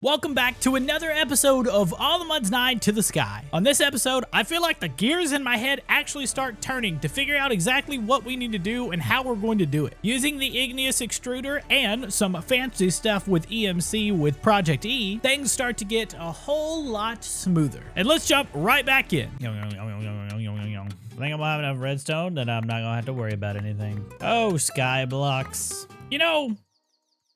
Welcome back to another episode of All the Mods 9 to the Sky. On this episode, I feel like the gears in my head actually start turning to figure out exactly what we need to do and how we're going to do it. Using the Igneous Extruder and some fancy stuff with EMC with ProjectE, things start to get a whole lot smoother. And let's jump right back in. I think I'm gonna have enough redstone that I'm not gonna have to worry about anything. Oh, sky blocks. You know,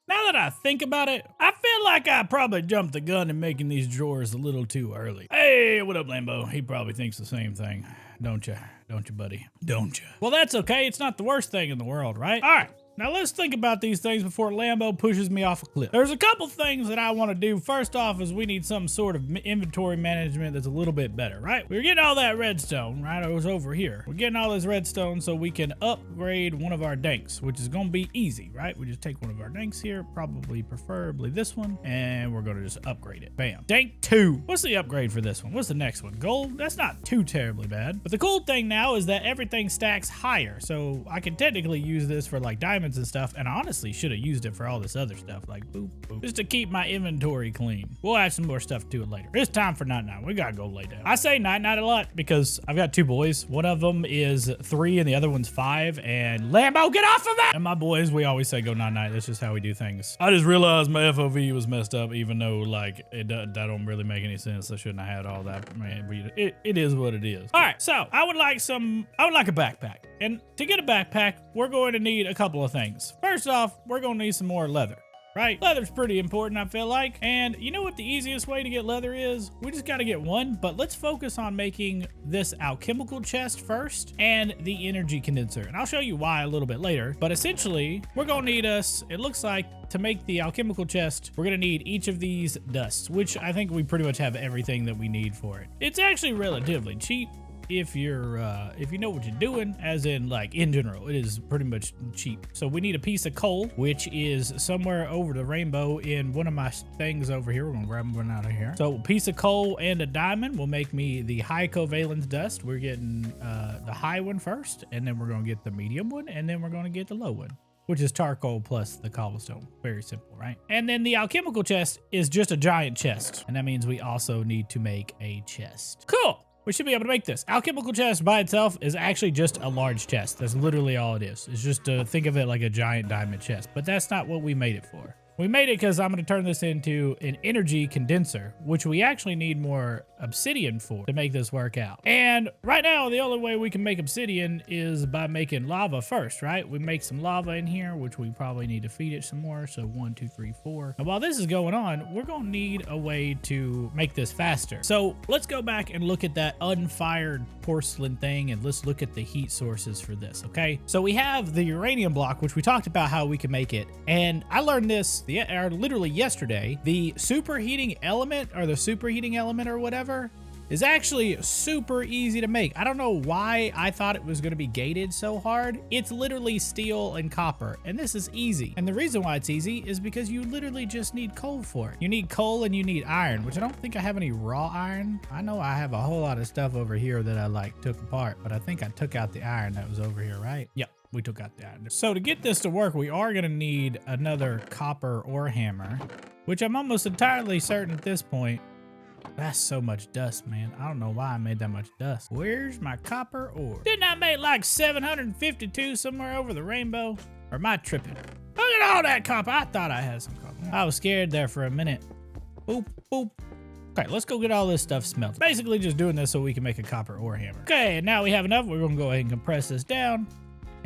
now that I think about it, I feel like I probably jumped the gun in making these drawers a little too early. Hey, what up, Lambo? He probably thinks the same thing. Don't you? Don't you, buddy? Don't you? Well, that's okay. It's not the worst thing in the world, right? All right. Now let's think about these things before Lambo pushes me off a cliff. There's a couple things that I want to do. First off is we need some sort of inventory management that's a little bit better, right? We're getting all that redstone, right? It was over here. We're getting all this redstone so we can upgrade one of our danks, which is going to be easy, right? We just take one of our danks here, preferably this one, and we're going to just upgrade it. Bam. Dank 2. What's the upgrade for this one? What's the next one? Gold? That's not too terribly bad. But the cool thing now is that everything stacks higher, so I can technically use this for like diamonds and stuff, and I honestly should have used it for all this other stuff, like boop, boop, just to keep my inventory clean. We'll add some more stuff to it later. It's time for night. We gotta go lay down. I say night a lot because I've got two boys. One of them is 3 and the other one's 5, and Lambo, get off of that! And my boys, we always say go night. That's just how we do things. I just realized my FOV was messed up, even though like that don't really make any sense. I shouldn't have had all that. Man, it is what it is. All right, so I would like a backpack. And to get a backpack, we're going to need a couple of things. First off, we're going to need some more leather, right? Leather's pretty important, I feel like. And you know what the easiest way to get leather is? We just got to get one, but let's focus on making this alchemical chest first and the energy condenser. And I'll show you why a little bit later. But essentially, we're going to need it looks like, to make the alchemical chest, we're going to need each of these dusts, which I think we pretty much have everything that we need for it. It's actually relatively cheap. If you know what you're doing, as in like in general, it is pretty much cheap. So we need a piece of coal, which is somewhere over the rainbow in one of my things over here. We're gonna grab one out of here. So a piece of coal and a diamond will make me the high covalence dust. We're getting the high one first, and then we're gonna get the medium one, and then we're gonna get the low one, which is charcoal plus the cobblestone. Very simple, right? And then the alchemical chest is just a giant chest, and that means we also need to make a chest. Cool. We should be able to make this. Alchemical chest by itself is actually just a large chest. That's literally all it is. It's just think of it like a giant diamond chest, but that's not what we made it for. We made it because I'm going to turn this into an energy condenser, which we actually need more obsidian for to make this work out. And right now, the only way we can make obsidian is by making lava first, right? We make some lava in here, which we probably need to feed it some more. So 1, 2, 3, 4. And while this is going on, we're going to need a way to make this faster. So let's go back and look at that unfired porcelain thing, and let's look at the heat sources for this, okay? So we have the uranium block, which we talked about how we can make it. And I learned this literally yesterday. The superheating element or whatever is actually super easy to make. I don't know why I thought it was going to be gated so hard. It's literally steel and copper, and this is easy. And the reason why it's easy is because you literally just need coal for it. You need coal and you need iron, which I don't think I have any raw iron. I know I have a whole lot of stuff over here that I like took apart, but I think I took out the iron that was over here, right? Yep. We took out the iron. So to get this to work, we are going to need another copper ore hammer, which I'm almost entirely certain at this point. That's so much dust, man. I don't know why I made that much dust. Where's my copper ore? Didn't I make like 752 somewhere over the rainbow? Or am I tripping? Look at all that copper. I thought I had some copper. I was scared there for a minute. Boop, boop. Okay, let's go get all this stuff smelted. Basically just doing this so we can make a copper ore hammer. Okay, and now we have enough. We're going to go ahead and compress this down.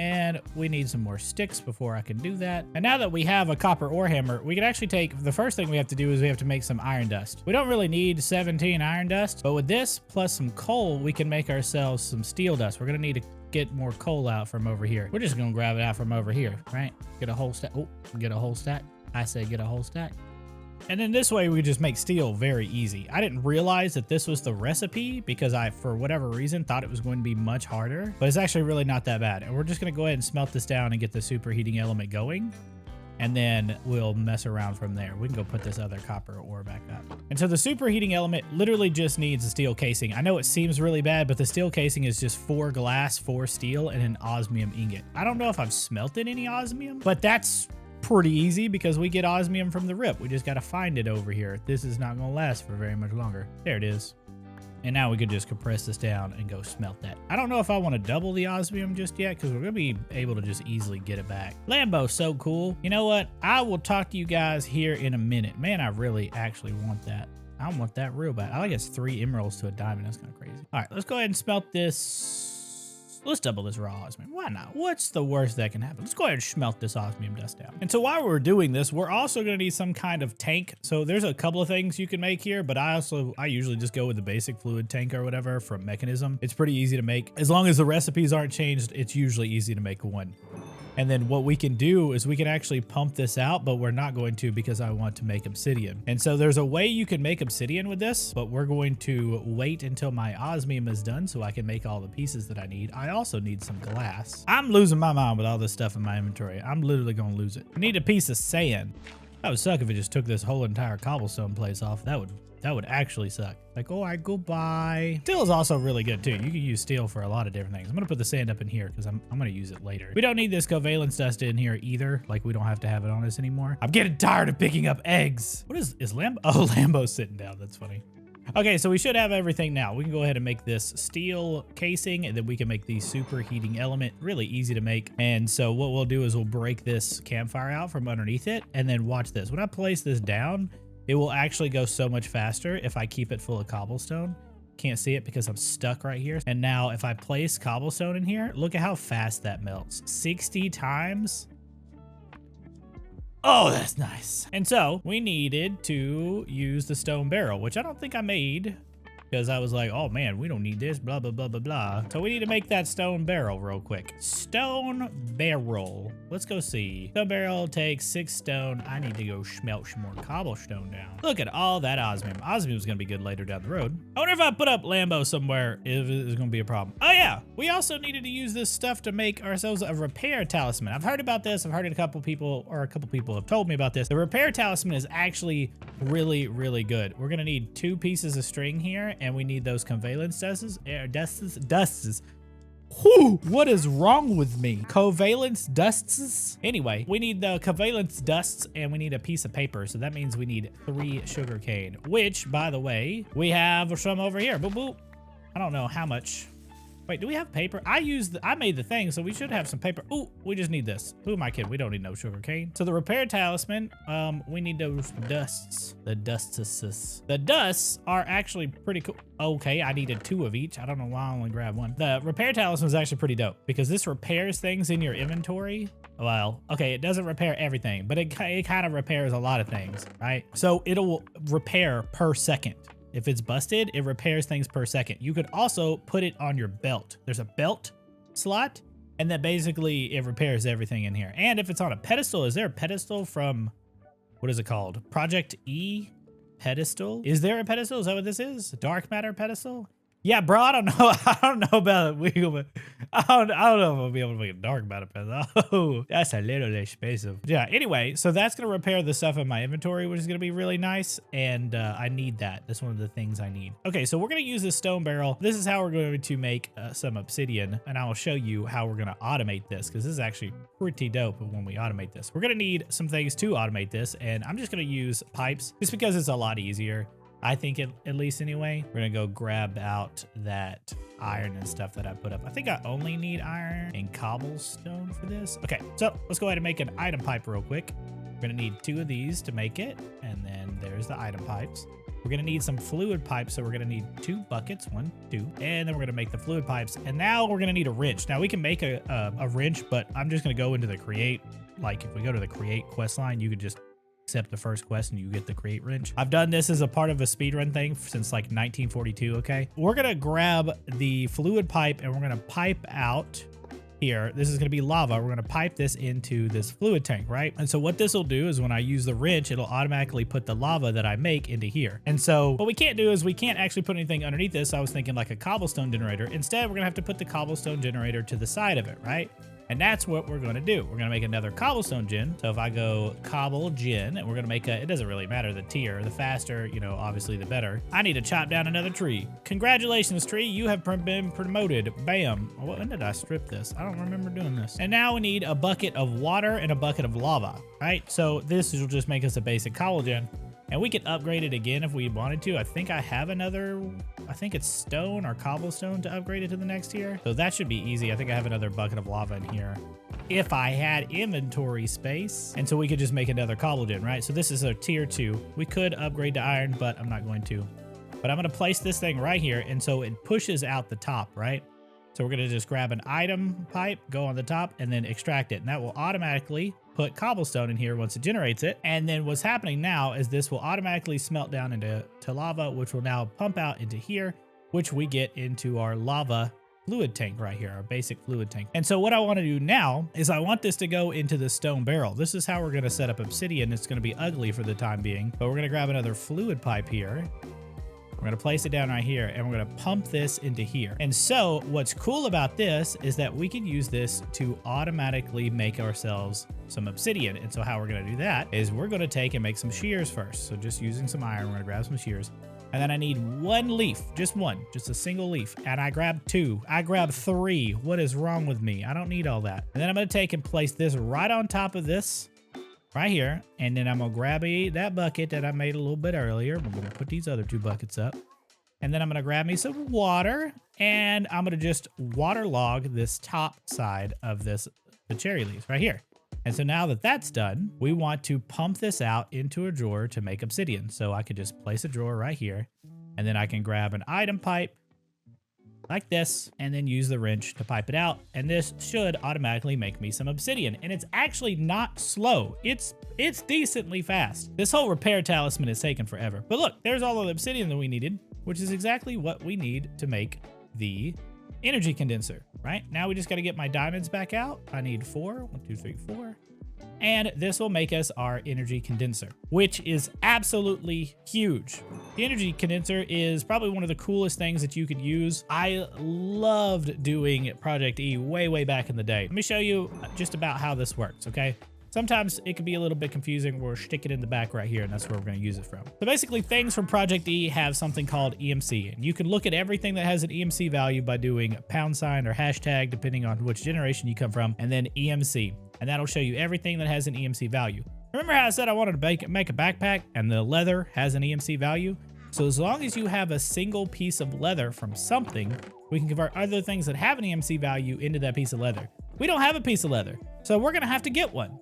And we need some more sticks before I can do that. And now that we have a copper ore hammer, we can actually take, the first thing we have to do is we have to make some iron dust. We don't really need 17 iron dust, but with this plus some coal, we can make ourselves some steel dust. We're gonna need to get more coal out from over here. We're just gonna grab it out from over here, right? Get a whole stack. Oh, get a whole stack. I said get a whole stack. And then this way we just make steel very easy. I didn't realize that this was the recipe because I, for whatever reason, thought it was going to be much harder, but it's actually really not that bad. And we're just gonna go ahead and smelt this down and get the superheating element going. And then we'll mess around from there. We can go put this other copper ore back up. And so the superheating element literally just needs a steel casing. I know it seems really bad, but the steel casing is just 4 glass, 4 steel, and an osmium ingot. I don't know if I've smelted any osmium, but that's pretty easy because we get osmium from the rip. We just got to find it over here. This is not going to last for very much longer. There it is. And now we could just compress this down and go smelt that. I don't know if I want to double the osmium just yet because we're going to be able to just easily get it back. Lambo's so cool. You know what? I will talk to you guys here in a minute. Man, I really actually want that. I want that real bad. I guess 3 emeralds to a diamond. That's kind of crazy. All right, let's go ahead and smelt this. Let's double this raw osmium. Why not? What's the worst that can happen? Let's go ahead and smelt this osmium dust down. And so while we're doing this, we're also going to need some kind of tank. So there's a couple of things you can make here, but I usually just go with the basic fluid tank or whatever from Mechanism. It's pretty easy to make. As long as the recipes aren't changed, it's usually easy to make one. And then what we can do is we can actually pump this out, but we're not going to because I want to make obsidian. And so there's a way you can make obsidian with this, but we're going to wait until my osmium is done so I can make all the pieces that I need. I also need some glass. I'm losing my mind with all this stuff in my inventory. I'm literally going to lose it. I need a piece of sand. That would suck if it just took this whole entire cobblestone place off. That would actually suck. Like, oh, I go by. Steel is also really good too. You can use steel for a lot of different things. I'm gonna put the sand up in here because I'm gonna use it later. We don't need this covalence dust in here either. Like, we don't have to have it on us anymore. I'm getting tired of picking up eggs. What is Lambo? Oh, Lambo's sitting down. That's funny. Okay, so we should have everything now. We can go ahead and make this steel casing, and then we can make the superheating element. Really easy to make. And so what we'll do is we'll break this campfire out from underneath it, and then watch this. When I place this down, it will actually go so much faster if I keep it full of cobblestone. Can't see it because I'm stuck right here. And now if I place cobblestone in here, look at how fast that melts. 60 times. Oh, that's nice. And so we needed to use the stone barrel, which I don't think I made because I was like, oh man, we don't need this, blah, blah, blah, blah, blah. So we need to make that stone barrel real quick. Stone barrel. Let's go see. Stone barrel takes 6 stone. I need to go smelt some more cobblestone down. Look at all that osmium. Osmium is going to be good later down the road. I wonder if I put up Lambo somewhere, if it's going to be a problem. Oh yeah, we also needed to use this stuff to make ourselves a repair talisman. I've heard about this. I've heard it a couple people have told me about this. The repair talisman is actually really, really good. We're going to need 2 pieces of string here, and we need those covalence dusts. Whew, what is wrong with me? Covalence dusts? Anyway, we need the covalence dusts and we need a piece of paper. So that means we need 3 sugar cane, which, by the way, we have some over here. Boop, boop. I don't know how much. Wait, do we have paper? I made the thing, so we should have some paper. Ooh, we just need this. Who am I kidding? We don't need no sugar cane. So the repair talisman, we need those dusts. The dusts are actually pretty cool. Okay, I needed 2 of each. I don't know why I only grabbed 1. The repair talisman is actually pretty dope because this repairs things in your inventory. Well, okay, it doesn't repair everything, but it kind of repairs a lot of things, right? So it'll repair per second. If it's busted, it repairs things per second. You could also put it on your belt. There's a belt slot, and then basically it repairs everything in here. And if it's on a pedestal, is there a pedestal from, what is it called? ProjectE pedestal? Is there a pedestal? Is that what this is? Dark matter pedestal? Yeah, bro, I don't know. I don't know about it. I don't know if I'll be able to make a dark matter pedestal. Oh, that's a little expensive. Yeah, anyway, so that's going to repair the stuff in my inventory, which is going to be really nice. And I need that. That's one of the things I need. Okay, so we're going to use this stone barrel. This is how we're going to make some obsidian. And I will show you how we're going to automate this because this is actually pretty dope when we automate this. We're going to need some things to automate this. And I'm just going to use pipes just because it's a lot easier. I think at least anyway. We're gonna go grab out that iron and stuff that I put up. I think I only need iron and cobblestone for this. Okay, so let's go ahead and make an item pipe real quick. We're gonna need 2 of these to make it. And then there's the item pipes. We're gonna need some fluid pipes. So we're gonna need 2 buckets, 1, 2, and then we're gonna make the fluid pipes. And now we're gonna need a wrench. Now we can make a wrench, but I'm just gonna go into the create. Like if we go to the create quest line, you could just accept the first quest and you get the create wrench. I've done this as a part of a speedrun thing since like 1942, okay? We're gonna grab the fluid pipe and we're gonna pipe out here. This is gonna be lava. We're gonna pipe this into this fluid tank, right? And so what this will do is when I use the wrench, it'll automatically put the lava that I make into here. And so what we can't do is we can't actually put anything underneath this. I was thinking like a cobblestone generator. Instead, we're gonna have to put the cobblestone generator to the side of it, right? And that's what we're going to do. We're going to make another cobblestone gen. So if I go cobble gen, and we're going to make it doesn't really matter the tier. The faster, you know, obviously the better. I need to chop down another tree. Congratulations, tree. You have been promoted. Bam. When did I strip this? I don't remember doing this. And now we need a bucket of water and a bucket of lava, right? So this will just make us a basic cobble gen. And we could upgrade it again if we wanted to. I think I have another, I think it's stone or cobblestone to upgrade it to the next tier. So that should be easy. I think I have another bucket of lava in here if I had inventory space. And so we could just make another cobble gen, right? So this is a tier 2. We could upgrade to iron, but I'm not going to. But I'm going to place this thing right here. And so it pushes out the top, right? So we're going to just grab an item pipe, go on the top, and then extract it. And that will automatically put cobblestone in here once it generates it. And then what's happening now is this will automatically smelt down into lava, which will now pump out into here, which we get into our lava fluid tank right here, our basic fluid tank. And so what I want to do now is I want this to go into the stone barrel. This is how we're going to set up obsidian. It's going to be ugly for the time being, but we're going to grab another fluid pipe here. We're going to place it down right here, and we're going to pump this into here. And so what's cool about this is that we can use this to automatically make ourselves some obsidian. And so how we're going to do that is we're going to take and make some shears first. So just using some iron, we're going to grab some shears. And then I need 1 leaf, just a single leaf. And I grabbed 2. I grabbed 3. What is wrong with me? I don't need all that. And then I'm going to take and place this right on top of this right here, and then I'm gonna grab that bucket that I made a little bit earlier. We're gonna put these other 2 buckets up, and then I'm gonna grab me some water, and I'm gonna just waterlog this top side of the cherry leaves right here. And so now that that's done, we want to pump this out into a drawer to make obsidian. So I could just place a drawer right here, and then I can grab an item pipe like this, and then use the wrench to pipe it out. And this should automatically make me some obsidian. And it's actually not slow. It's decently fast. This whole repair talisman is taking forever. But look, there's all of the obsidian that we needed, which is exactly what we need to make the energy condenser, right? Now we just got to get my diamonds back out. I need 4. 1, 2, 3, 4. And this will make us our energy condenser, which is absolutely huge. The energy condenser is probably one of the coolest things that you could use. I loved doing ProjectE way back in the day. Let me show you just about how this works, okay? Sometimes it can be a little bit confusing. We'll stick it in the back right here, and that's where we're going to use it from. So basically, things from ProjectE have something called EMC, and you can look at everything that has an EMC value by doing # or hashtag, depending on which generation you come from, and then EMC. And that'll show you everything that has an EMC value. Remember how I said I wanted to make a backpack and the leather has an EMC value? So as long as you have a single piece of leather from something, we can convert other things that have an EMC value into that piece of leather. We don't have a piece of leather, so we're gonna have to get one.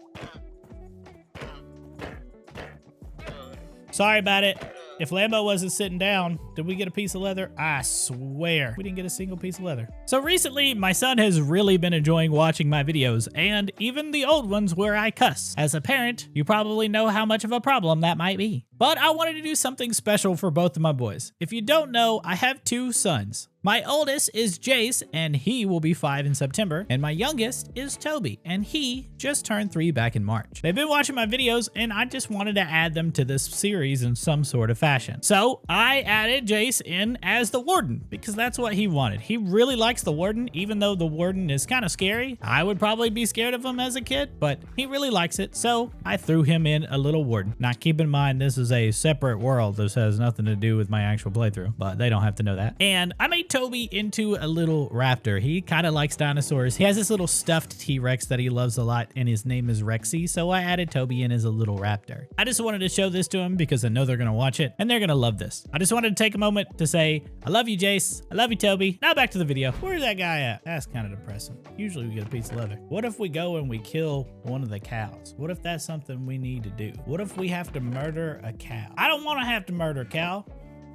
Sorry about it. If Lambo wasn't sitting down, did we get a piece of leather? I swear we didn't get a single piece of leather. So recently, my son has really been enjoying watching my videos, and even the old ones where I cuss. As a parent, you probably know how much of a problem that might be. But I wanted to do something special for both of my boys. If you don't know, I have 2 sons. My oldest is Jace, and he will be 5 in September, and my youngest is Toby, and he just turned 3 back in March. They've been watching my videos, and I just wanted to add them to this series in some sort of fashion. So I added Jace in as the warden, because that's what he wanted. He really likes the warden, even though the warden is kind of scary. I would probably be scared of him as a kid, but he really likes it, so I threw him in a little warden. Now keep in mind, this is a separate world. This has nothing to do with my actual playthrough, but they don't have to know that. And I made Toby into a little raptor. He kind of likes dinosaurs. He has this little stuffed T-Rex that he loves a lot, and his name is Rexy, so I added Toby in as a little raptor. I just wanted to show this to him because I know they're gonna watch it, and they're gonna love this. I just wanted to take a moment to say, I love you, Jace. I love you, Toby. Now back to the video. Where's that guy at? That's kind of depressing. Usually we get a piece of leather. What if we go and we kill one of the cows? What if that's something we need to do? What if we have to murder a cow? I don't want to have to murder a cow,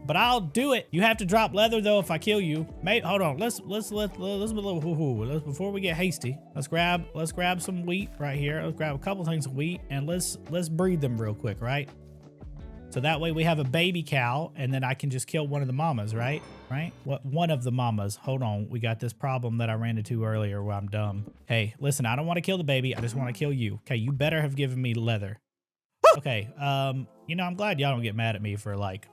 but I'll do it. You have to drop leather though if I kill you. Mate, hold on. Let's before we get hasty, let's grab some wheat right here. Let's grab a couple things of wheat and let's breed them real quick, right? So that way we have a baby cow, and then I can just kill one of the mamas, right? What, one of the mamas. Hold on, we got this problem that I ran into earlier where I'm dumb. Hey, listen, I don't want to kill the baby. I just want to kill you. Okay, you better have given me leather. Okay, you know, I'm glad y'all don't get mad at me for like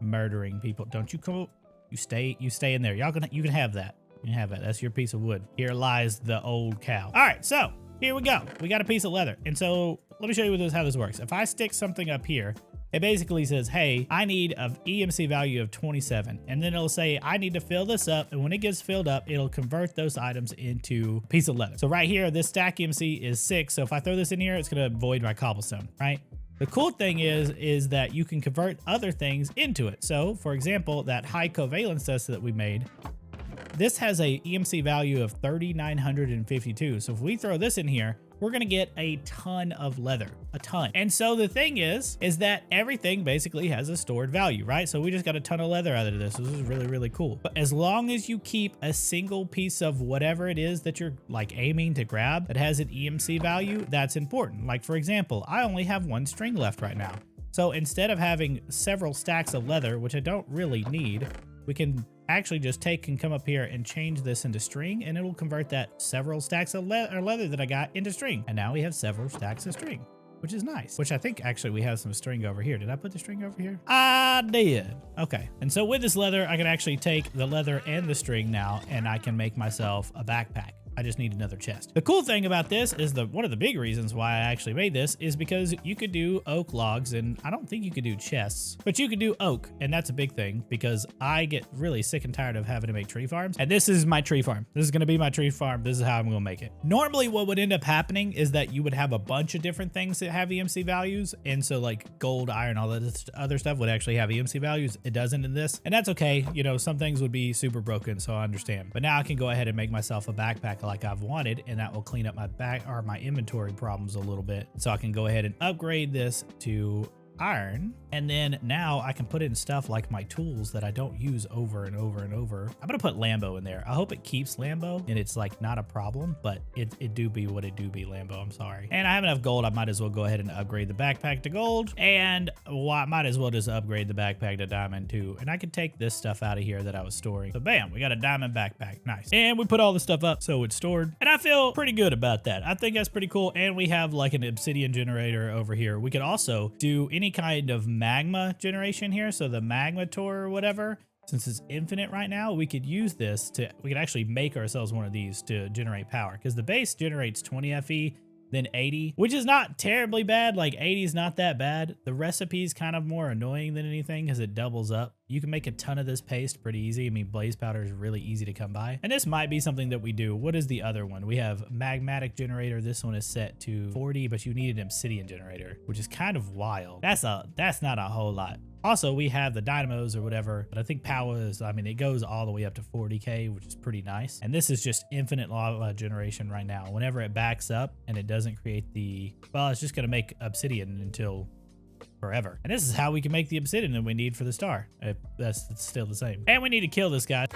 murdering people. Don't you come, you stay in there. You can have that. You have it. That's your piece of wood. Here lies the old cow. All right, so here we go. We got a piece of leather. And so let me show you how this works. If I stick something up here, it basically says, hey, I need an EMC value of 27. And then it'll say, I need to fill this up. And when it gets filled up, it'll convert those items into a piece of leather. So right here, this stack EMC is 6. So if I throw this in here, it's going to void my cobblestone, right? The cool thing is that you can convert other things into it. So for example, that high covalence test that we made, this has a EMC value of 3,952. So if we throw this in here, we're gonna get a ton of leather, a ton. And so the thing is that everything basically has a stored value, right? So we just got a ton of leather out of this. This is really, really cool. But as long as you keep a single piece of whatever it is that you're like aiming to grab that has an EMC value, that's important. Like for example, I only have 1 string left right now. So instead of having several stacks of leather, which I don't really need, we can actually just take and come up here and change this into string, and it will convert that several stacks of leather that I got into string. And now we have several stacks of string, which is nice. Which I think actually we have some string over here. Did I put the string over here? I did. Okay. And so with this leather, I can actually take the leather and the string now, and I can make myself a backpack. I just need another chest. The cool thing about this is one of the big reasons why I actually made this is because you could do oak logs, and I don't think you could do chests, but you could do oak. And that's a big thing because I get really sick and tired of having to make tree farms. And this is my tree farm. This is going to be my tree farm. This is how I'm going to make it. Normally what would end up happening is that you would have a bunch of different things that have EMC values. And so like gold, iron, all that other stuff would actually have EMC values. It doesn't in this. And that's okay. You know, some things would be super broken, so I understand. But now I can go ahead and make myself a backpack like I've wanted, and that will clean up my inventory problems a little bit. So I can go ahead and upgrade this to iron, and then now I can put in stuff like my tools that I don't use over and over and over. I'm gonna put Lambo in there. I hope it keeps Lambo and it's like not a problem, but it do be what it do be, Lambo. I'm sorry. And I have enough gold. I might as well go ahead and upgrade the backpack to gold, and I might as well just upgrade the backpack to diamond too. And I can take this stuff out of here that I was storing. So bam, we got a diamond backpack. Nice. And we put all the stuff up so it's stored, and I feel pretty good about that. I think that's pretty cool. And we have like an obsidian generator over here. We could also do any kind of magma generation here. So the magma tor or whatever, since it's infinite right now, we could use this we could actually make ourselves one of these to generate power, because the base generates 20 FE, then 80, which is not terribly bad. Like 80 is not that bad. The recipe is kind of more annoying than anything because it doubles up. You can make a ton of this paste pretty easy. I mean, blaze powder is really easy to come by. And this might be something that we do. What is the other one? We have magmatic generator. This one is set to 40, but you need an obsidian generator, which is kind of wild. That's not a whole lot. Also, we have the dynamos or whatever, but I think power is, I mean, it goes all the way up to 40K, which is pretty nice. And this is just infinite lava generation right now. Whenever it backs up and it doesn't create well, it's just going to make obsidian until forever. And this is how we can make the obsidian that we need for the star. That's still the same. And we need to kill this guy.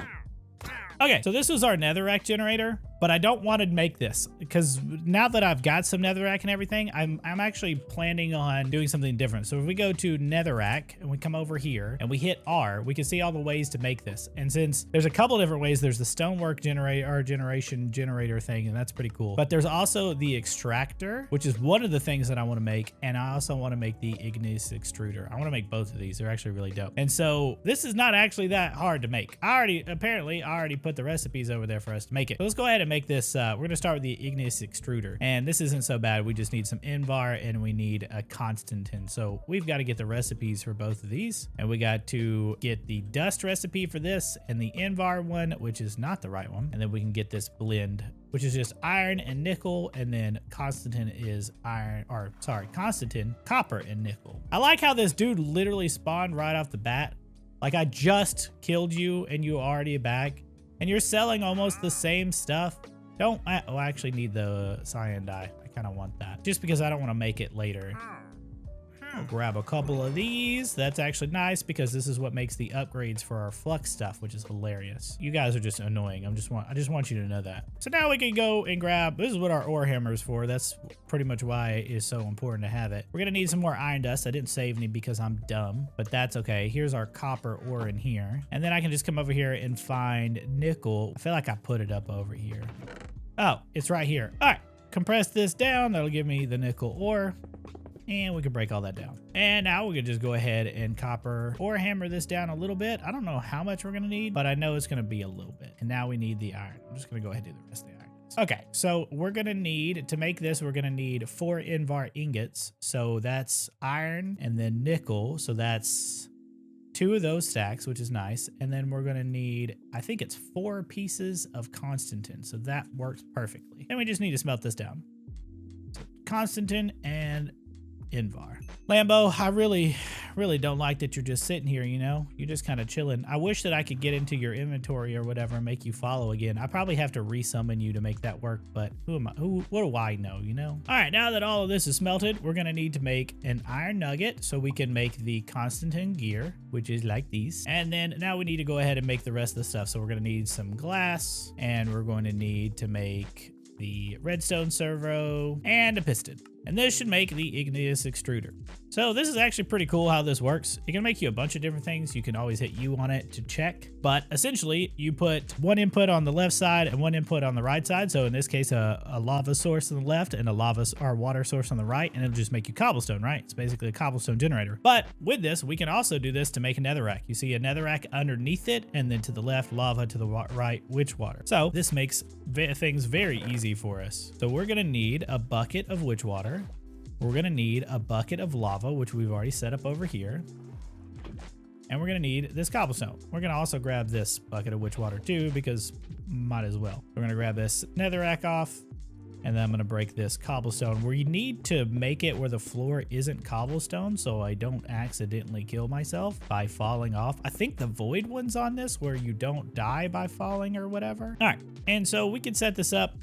Okay, so this was our netherrack generator, but I don't want to make this because now that I've got some netherrack and everything, I'm actually planning on doing something different. So if we go to netherrack and we come over here and we hit R, we can see all the ways to make this. And since there's a couple different ways, there's the stonework generation generator thing, and that's pretty cool. But there's also the extractor, which is one of the things that I want to make. And I also want to make the igneous extruder. I want to make both of these. They're actually really dope. And so this is not actually that hard to make. I already put the recipes over there for us to make it. So let's go ahead and make this. We're going to start with the igneous extruder, and this isn't so bad. We just need some invar and we need a constantin. So we've got to get the recipes for both of these, and we got to get the dust recipe for this and the invar one, which is not the right one. And then we can get this blend, which is just iron and nickel, and then constantin is constantin, copper and nickel. I like how this dude literally spawned right off the bat. Like I just killed you and you already back. And you're selling almost the same stuff. I actually need the cyan dye. I kind of want that just because I don't want to make it later. I'll grab a couple of these. That's actually nice because this is what makes the upgrades for our flux stuff, which is hilarious. You guys are just annoying. I just want you to know that. So now we can go and grab, this is what our ore hammer is for. That's pretty much why it is so important to have it. We're going to need some more iron dust. I didn't save any because I'm dumb, but that's okay. Here's our copper ore in here. And then I can just come over here and find nickel. I feel like I put it up over here. Oh, it's right here. All right, compress this down. That'll give me the nickel ore. And we can break all that down. And now we can just go ahead and copper or hammer this down a little bit. I don't know how much we're gonna need, but I know it's gonna be a little bit. And now we need the iron. I'm just gonna go ahead and do the rest of the iron. Okay, so we're gonna need, to make this, we're gonna need 4 Invar ingots. So that's iron and then nickel. So that's 2 of those stacks, which is nice. And then we're gonna need, I think it's 4 pieces of Constantin. So that works perfectly. And we just need to smelt this down. So Constantin and Invar. Lambo, I really don't like that you're just sitting here, you know? You're just kind of chilling. I wish that I could get into your inventory or whatever and make you follow again. I probably have to resummon you to make that work, but what do I know, you know? All right, now that all of this is smelted, we're gonna need to make an iron nugget so we can make the Constantin gear, which is like these. And then now we need to go ahead and make the rest of the stuff. So we're gonna need some glass, and we're going to need to make the redstone servo and a piston. And this should make the Igneous Extruder. So this is actually pretty cool how this works. It can make you a bunch of different things. You can always hit U on it to check. But essentially, you put 1 input on the left side and 1 input on the right side. So in this case, a lava source on the left and a water source on the right. And it'll just make you cobblestone, right? It's basically a cobblestone generator. But with this, we can also do this to make a netherrack. You see a netherrack underneath it, and then to the left, lava, to the right, witch water. So this makes things very easy for us. So we're gonna need a bucket of witch water. We're gonna need a bucket of lava, which we've already set up over here. And we're gonna need this cobblestone. We're gonna also grab this bucket of witch water too, because might as well. We're gonna grab this netherrack off, and then I'm gonna break this cobblestone. We need to make it where the floor isn't cobblestone, so I don't accidentally kill myself by falling off. I think the void one's on this, where you don't die by falling or whatever. All right, and so we can set this up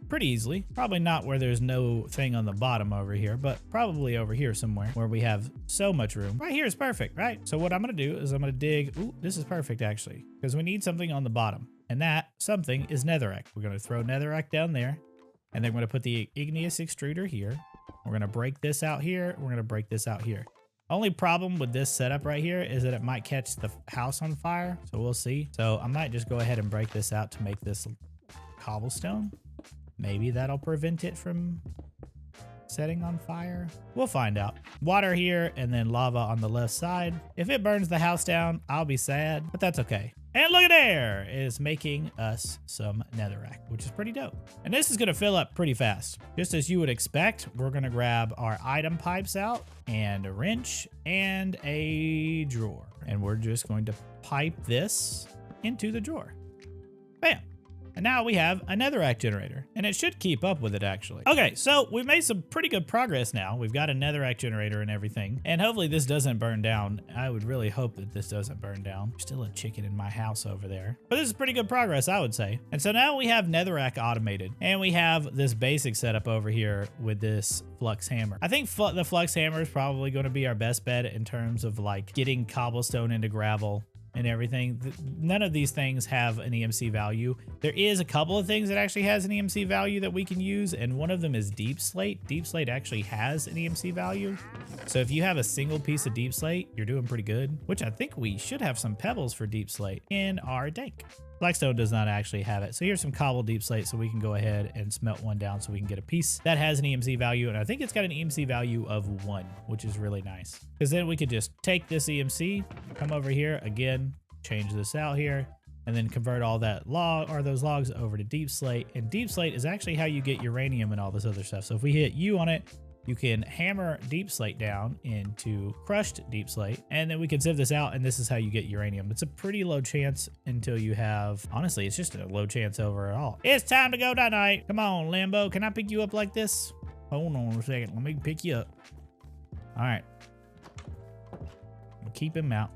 pretty easily. Probably not where there's no thing on the bottom over here, but probably over here somewhere where we have so much room. Right here is perfect, right? So what I'm gonna do is I'm gonna dig, ooh, this is perfect actually, because we need something on the bottom, and that something is netherrack. We're gonna throw netherrack down there, and then we're gonna put the Igneous Extruder here. We're gonna break this out here. We're gonna break this out here. Only problem with this setup right here is that it might catch the house on fire, so we'll see. So I might just go ahead and break this out to make this cobblestone. Maybe that'll prevent it from setting on fire. We'll find out. Water here and then lava on the left side. If it burns the house down, I'll be sad, but that's okay. And look at there, is making us some netherrack, which is pretty dope. And this is gonna fill up pretty fast. Just as you would expect, we're gonna grab our item pipes out and a wrench and a drawer. And we're just going to pipe this into the drawer. Bam. And now we have a netherrack generator, and it should keep up with it actually. Okay, so we've made some pretty good progress now. We've got a netherrack generator and everything, and hopefully this doesn't burn down. I would really hope that this doesn't burn down. There's still a chicken in my house over there. But this is pretty good progress, I would say. And so now we have netherrack automated, and we have this basic setup over here with this flux hammer. I think the flux hammer is probably going to be our best bet in terms of like getting cobblestone into gravel and everything. None of these things have an EMC value. There is a couple of things that actually has an EMC value that we can use, and one of them is deep slate. Deep slate actually has an EMC value. So if you have a single piece of deep slate, you're doing pretty good, which I think we should have some pebbles for deep slate in our dank. Blackstone does not actually have it. So here's some cobble deep slate, so we can go ahead and smelt one down so we can get a piece that has an EMC value. And I think it's got an EMC value of 1, which is really nice. Because then we could just take this EMC, come over here again, change this out here, and then convert all that those logs over to deep slate. And deep slate is actually how you get uranium and all this other stuff. So if we hit U on it, you can hammer deep slate down into crushed deep slate, and then we can sieve this out, and this is how you get uranium. It's a pretty low chance until you have, honestly, it's just a low chance overall. It's time to go night. Come on, Lambo. Can I pick you up like this? Hold on a second. Let me pick you up. All right. Keep him out.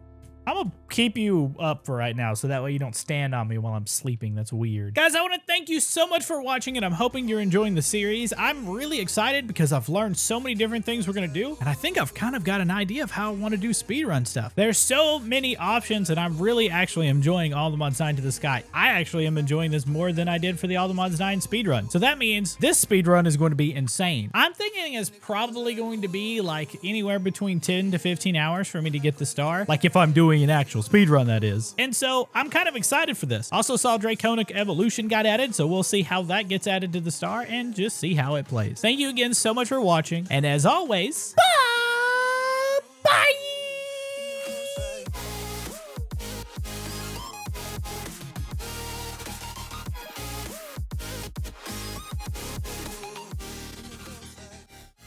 I'm gonna keep you up for right now so that way you don't stand on me while I'm sleeping. That's weird. Guys, I want to thank you so much for watching, and I'm hoping you're enjoying the series. I'm really excited because I've learned so many different things we're gonna do, and I think I've kind of got an idea of how I want to do speedrun stuff. There's so many options, and I'm really actually enjoying All the Mods 9 to the Sky. I actually am enjoying this more than I did for the All the Mods 9 speedrun. So that means this speedrun is going to be insane. I'm thinking it's probably going to be like anywhere between 10 to 15 hours for me to get the star. Like if I'm doing doing an actual speedrun, that is. And so I'm kind of excited for this. Also saw Draconic Evolution got added, so we'll see how that gets added to the star and just see how it plays. Thank you again so much for watching, and as always, bye!